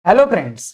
Hello friends,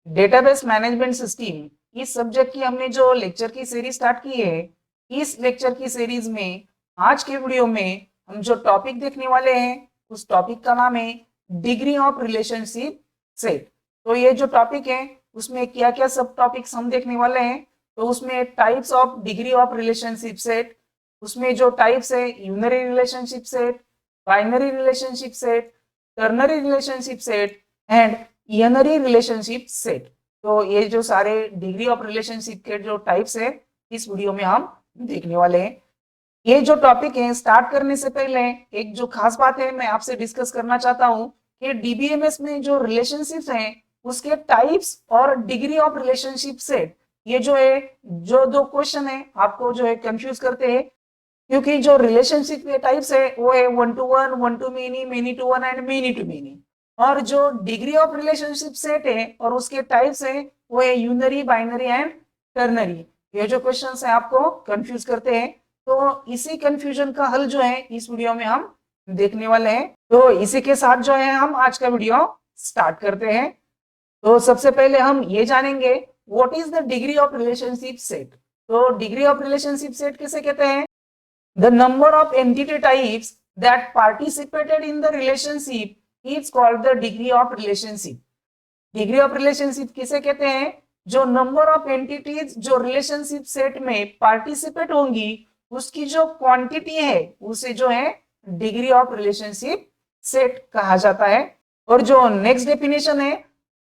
database management system इस subject की हमने जो लेक्चर की सीरीज स्टार्ट की है। इस लेक्चर की सीरीज में आज के वीडियो में हम जो टॉपिक देखने वाले हैं उस टॉपिक का नाम है डिग्री ऑफ रिलेशनशिप सेट। तो ये जो टॉपिक है उसमें क्या क्या सब टॉपिक्स हम देखने वाले हैं। तो उसमें types of degree of relationship set, उसमें जो टाइप्स है unary relationship set, binary relationship set, ternary relationship set and n ary relationship set. तो ये जो सारे डिग्री ऑफ रिलेशनशिप के जो टाइप्स है इस वीडियो में हम देखने वाले हैं। ये जो टॉपिक है स्टार्ट करने से पहले एक जो खास बात है मैं आपसे डिस्कस करना चाहता हूँ कि डीबीएमएस में जो रिलेशनशिप्स हैं उसके टाइप्स और डिग्री ऑफ रिलेशनशिप सेट, ये जो है जो दो क्वेश्चन है आपको जो है कंफ्यूज करते हैं, क्योंकि जो रिलेशनशिप के टाइप्स है वो है one to many to one and many to many. और जो डिग्री ऑफ रिलेशनशिप सेट है और उसके टाइप्स है वो है यूनरी, बाइनरी एंड टर्नरी। ये जो क्वेश्चंस है आपको कंफ्यूज करते हैं, तो इसी कंफ्यूजन का हल जो है इस वीडियो में हम देखने वाले हैं। तो इसी के साथ जो है हम आज का वीडियो स्टार्ट करते हैं। तो सबसे पहले हम ये जानेंगे what is the degree of relationship set. तो डिग्री ऑफ रिलेशनशिप सेट किसे कहते हैं? The number of entity types that participated in the relationship is called the degree of relationship. Degree of relationship किसे कहते हैं? जो नंबर ऑफ एंटिटीज जो relationship set में पार्टिसिपेट होंगी उसकी जो क्वांटिटी है उसे जो है डिग्री ऑफ रिलेशनशिप सेट कहा जाता है। और जो नेक्स्ट डेफिनेशन है,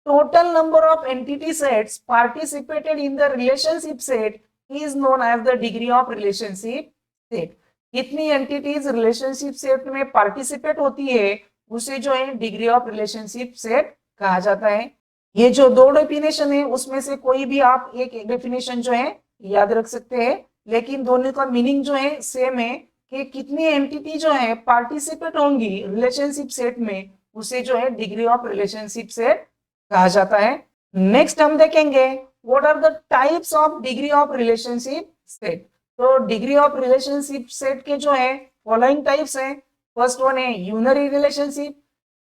total number of entity sets participated in the relationship set is known as the degree of relationship set. कितनी एंटिटीज रिलेशनशिप सेट में पार्टिसिपेट होती है उसे जो है डिग्री ऑफ रिलेशनशिप सेट कहा जाता है। ये जो दो डेफिनेशन है उसमें से कोई भी आप एक डेफिनेशन जो है याद रख सकते हैं, लेकिन दोनों का मीनिंग जो है सेम है कि कितनी एंटिटी जो है पार्टिसिपेट होंगी रिलेशनशिप सेट में उसे जो है डिग्री ऑफ रिलेशनशिप सेट कहा जाता है। नेक्स्ट हम देखेंगे what are the types of degree of relationship set. तो डिग्री ऑफ रिलेशनशिप सेट के जो है फॉलोइंग टाइप्स हैं। फर्स्ट वन है unary relationship,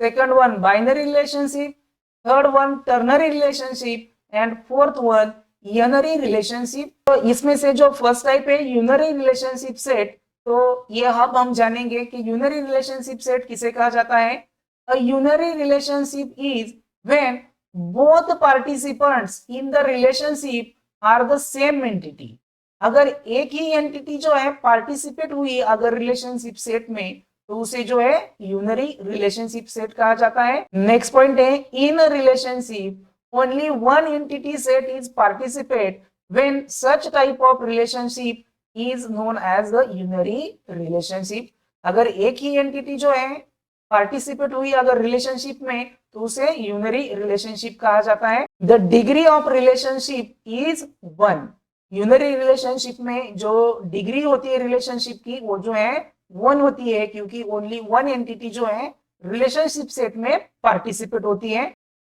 second one binary relationship, third one ternary relationship and fourth one n ary relationship. तो इसमें से जो फर्स्ट टाइप है यूनरी रिलेशनशिप सेट, तो ये अब हम जानेंगे कि यूनरी रिलेशनशिप सेट किसे कहा जाता है। A unary relationship is when both participants in the relationship are the same entity. अगर एक ही एंटिटी जो है पार्टिसिपेट हुई अगर रिलेशनशिप सेट में तो उसे जो है यूनरी रिलेशनशिप सेट कहा जाता है। नेक्स्ट पॉइंट है in relationship only one entity set is participate when such type of relationship is known as the unary relationship. अगर एक ही एंटिटी जो है पार्टिसिपेट हुई अगर रिलेशनशिप में तो उसे यूनरी रिलेशनशिप कहा जाता है। The degree of relationship is one. Unary relationship में जो डिग्री होती है रिलेशनशिप की वो जो है वन होती है, क्योंकि ओनली वन एंटिटी जो है रिलेशनशिप सेट में पार्टिसिपेट होती है।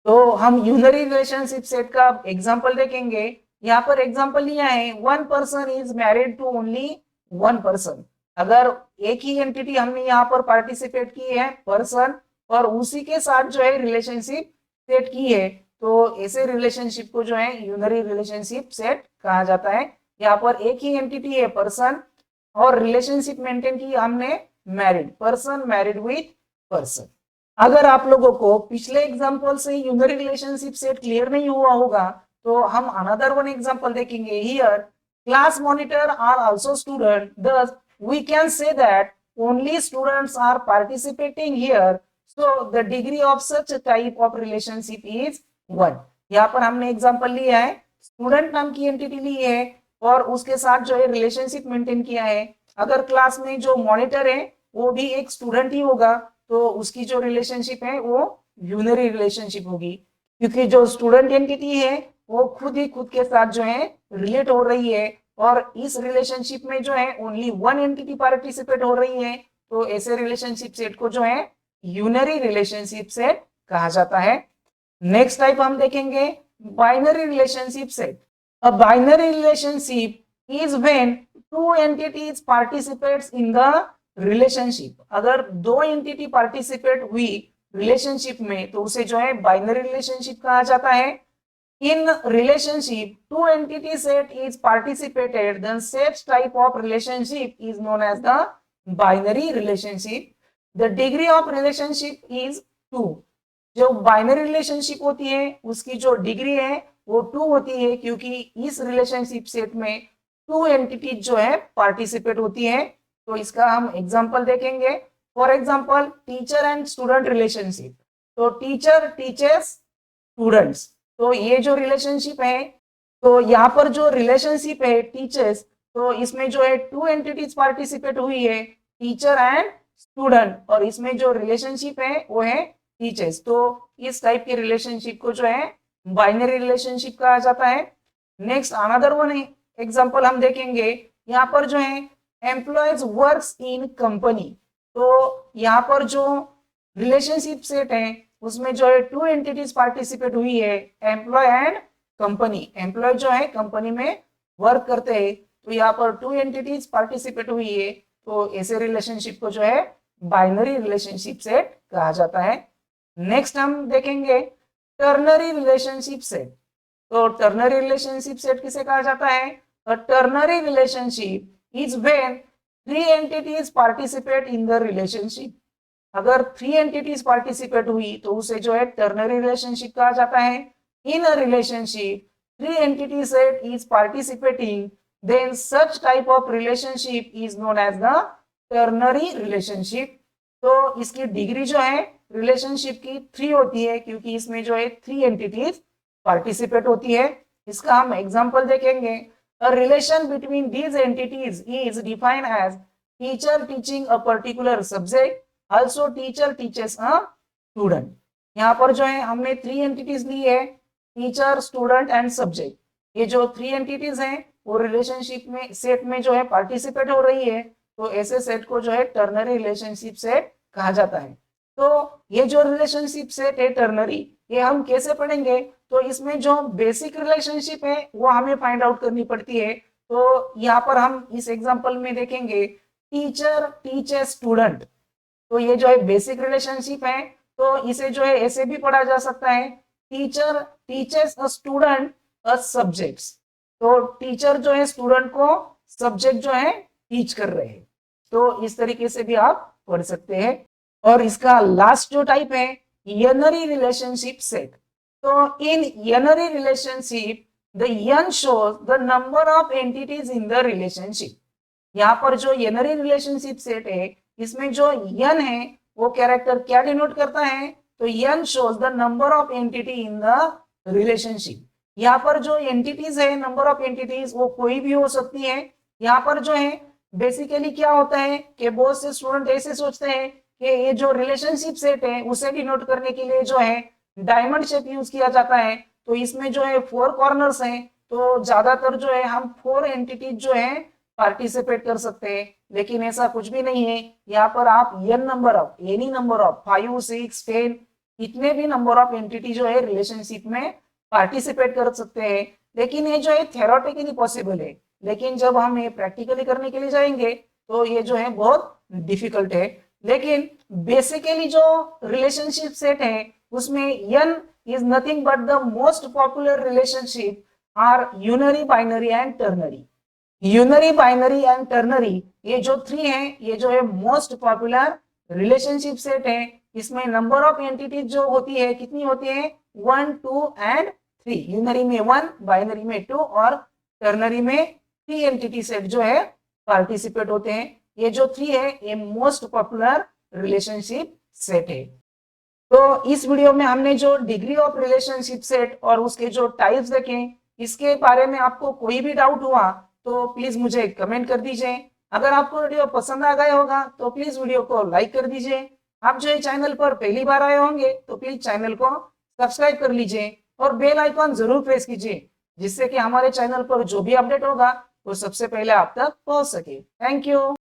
तो हम यूनरी रिलेशनशिप सेट का एग्जांपल देखेंगे। यहाँ पर एग्जांपल लिया है one person is married to only one person. अगर एक ही एंटिटी हमने यहाँ पर पार्टिसिपेट की है पर्सन और उसी के साथ जो है रिलेशनशिप सेट की है तो ऐसे रिलेशनशिप को जो है यूनरी रिलेशनशिप सेट कहा जाता है। यहाँ पर एक ही एंटिटी है पर्सन और रिलेशनशिप मेंटेन की हमने married, person married with person. अगर आप लोगों को पिछले एग्जांपल से यूनरी रिलेशनशिप सेट क्लियर नहीं हुआ होगा तो हम अनदर वन एग्जांपल देखेंगे। Here class monitor are also student, thus we can say that only students are participating here, so the degree of such a type of relationship is one. यहाँ पर हमने example लिया है student नाम की entity ली है और उसके साथ जो है रिलेशनशिप मेंटेन किया है। अगर क्लास में जो मॉनिटर है वो भी एक स्टूडेंट ही होगा तो उसकी जो रिलेशनशिप है वो यूनरी रिलेशनशिप होगी, क्योंकि जो स्टूडेंट एंटिटी है वो खुद ही खुद के साथ जो है रिलेट हो रही है और इस रिलेशनशिप में जो है ओनली वन एंटिटी पार्टिसिपेट हो रही है, तो ऐसे रिलेशनशिप सेट को जो है यूनरी रिलेशनशिप सेट कहा जाता है। नेक्स्ट टाइप हम देखेंगे binary relationship set. A binary relationship is when two entities participates in the relationship. अगर दो एंटिटी पार्टिसिपेट हुई रिलेशनशिप में, तो उसे जो है बाइनरी रिलेशनशिप कहा जाता है। In relationship, two entity set is participated, then such type of relationship is known as the binary relationship. The degree of relationship is 2. जो बाइनरी रिलेशनशिप होती है उसकी जो डिग्री है वो 2 होती है, क्योंकि इस रिलेशनशिप सेट में 2 एंटिटीज जो है पार्टिसिपेट होती है। तो इसका हम एग्जांपल देखेंगे। For example teacher and student relationship. तो टीचर टीचर्स स्टूडेंट्स, तो ये जो रिलेशनशिप है, तो यहाँ पर जो रिलेशनशिप है टीचर्स, तो इसमें जो है 2 एंटिटीज पार्टिसिपेट हुई है, टीचर एंड स्टूडेंट, और इसमें जो रिलेशनशिप है वो है टीचर्स। तो इस टाइप के रिलेशनशिप को जो है बाइनरी रिलेशनशिप कहा जाता है। नेक्स्ट अनदर वन एग्जांपल हम देखेंगे। यहाँ पर जो है एम्प्लॉयज वर्क्स इन कंपनी। तो यहाँ पर जो रिलेशनशिप सेट है उसमें जो है 2 एंटिटीज पार्टिसिपेट हुई है, एम्प्लॉय एंड कंपनी। एम्प्लॉय जो है कंपनी में वर्क करते हैं, तो यहाँ पर 2 एंटिटीज पार्टिसिपेट हुई है, तो ऐसे रिलेशनशिप को जो है बाइनरी रिलेशनशिप सेट कहा जाता है। नेक्स्ट हम देखेंगे टर्नरी रिलेशनशिप सेट। तो टर्नरी रिलेशनशिप सेट किसे कहा जाता है? Ternary relationship is when 3 entities participate in the relationship. अगर 3 एंटिटीज पार्टिसिपेट हुई तो उसे जो है टर्नरी रिलेशनशिप कहा जाता है। In a relationship 3 entity set is participating, then such type of relationship is known as the ternary relationship. तो इसकी डिग्री जो है रिलेशनशिप की 3 होती है, क्योंकि इसमें जो है 3 एंटिटीज पार्टिसिपेट होती है। इसका हम एग्जांपल देखेंगे। A relation between these entities is defined as teacher teaching a particular subject, also teacher teaches a student। यहाँ पर जो है हमने 3 एंटिटीज ली है, टीचर स्टूडेंट एंड सब्जेक्ट। ये जो 3 एंटिटीज हैं वो रिलेशनशिप में सेट में जो है पार्टिसिपेट हो रही है, तो ऐसे सेट को जो है टर्नरी रिलेशनशिप सेट कहा जाता है। तो ये जो रिलेशनशिप सेट है टर्नरी, ये हम कैसे पढ़ेंगे? तो इसमें जो बेसिक रिलेशनशिप है वो हमें फाइंड आउट करनी पड़ती है। तो यहाँ पर हम इस एग्जांपल में देखेंगे टीचर टीचर्स स्टूडेंट। तो ये जो है बेसिक रिलेशनशिप है, तो इसे जो है ऐसे भी पढ़ा जा सकता है, teacher teachers a student a subjects. तो टीचर जो है स्टूडेंट को सब्जेक्ट जो है टीच कर रहे हैं। तो इस तरीके से भी आप पढ़ सकते हैं। और इसका लास्ट जो टाइप है यनरी रिलेशनशिप सेट। तो in n-ary relationship the n shows the number of entities in the relationship. यहाँ पर जो यनरी रिलेशनशिप सेट है इसमें जो यन है वो कैरेक्टर क्या डिनोट करता है? तो n shows the number of entity in the relationship. यहाँ पर जो एंटिटीज है, नंबर ऑफ एंटिटीज, वो कोई भी हो सकती है। यहाँ पर जो है बेसिकली क्या होता है कि बहुत से स्टूडेंट ऐसे सोचते हैं कि ये जो रिलेशनशिप सेट है उसे डिनोट करने के लिए जो है डायमंड शेप यूज किया जाता है। तो इसमें जो है 4 कॉर्नर्स हैं, तो ज्यादातर जो है हम 4 एंटिटीज जो है पार्टिसिपेट कर सकते हैं, लेकिन ऐसा कुछ भी नहीं है। यहाँ पर आप N number of any number of 5, 6, 10 इतने भी नंबर ऑफ एंटिटी जो है रिलेशनशिप में पार्टिसिपेट कर सकते हैं। लेकिन ये जो है थ्योरेटिकली पॉसिबल है, लेकिन जब हम ये प्रैक्टिकली करने के लिए जाएंगे तो ये जो है बहुत डिफिकल्ट है। लेकिन बेसिकली जो रिलेशनशिप सेट है उसमें N is nothing but the most popular relationship are unary, binary and ternary. Unary, binary and ternary, ये जो 3 है ये जो है मोस्ट पॉपुलर रिलेशनशिप सेट है। इसमें नंबर ऑफ एंटिटीज जो होती है कितनी होती है? 1, 2 एंड 3। यूनरी में 1, बाइनरी में 2 और टर्नरी में 3 एंटिटी सेट जो है पार्टिसिपेट होते हैं। ये जो 3 है ये मोस्ट पॉपुलर रिलेशनशिप सेट है। तो इस वीडियो में हमने जो डिग्री ऑफ रिलेशनशिप सेट और उसके जो टाइप्स देखे, इसके बारे में आपको कोई भी डाउट हुआ तो प्लीज मुझे कमेंट कर दीजिए। अगर आपको वीडियो पसंद आ गया होगा तो प्लीज वीडियो को लाइक कर दीजिए। आप जो चैनल पर पहली बार आए होंगे तो प्लीज चैनल को सब्सक्राइब कर लीजिए और बेल आइकॉन जरूर प्रेस कीजिए, जिससे कि हमारे चैनल पर जो भी अपडेट होगा वो सबसे पहले आप तक पहुंच सके। Thank you.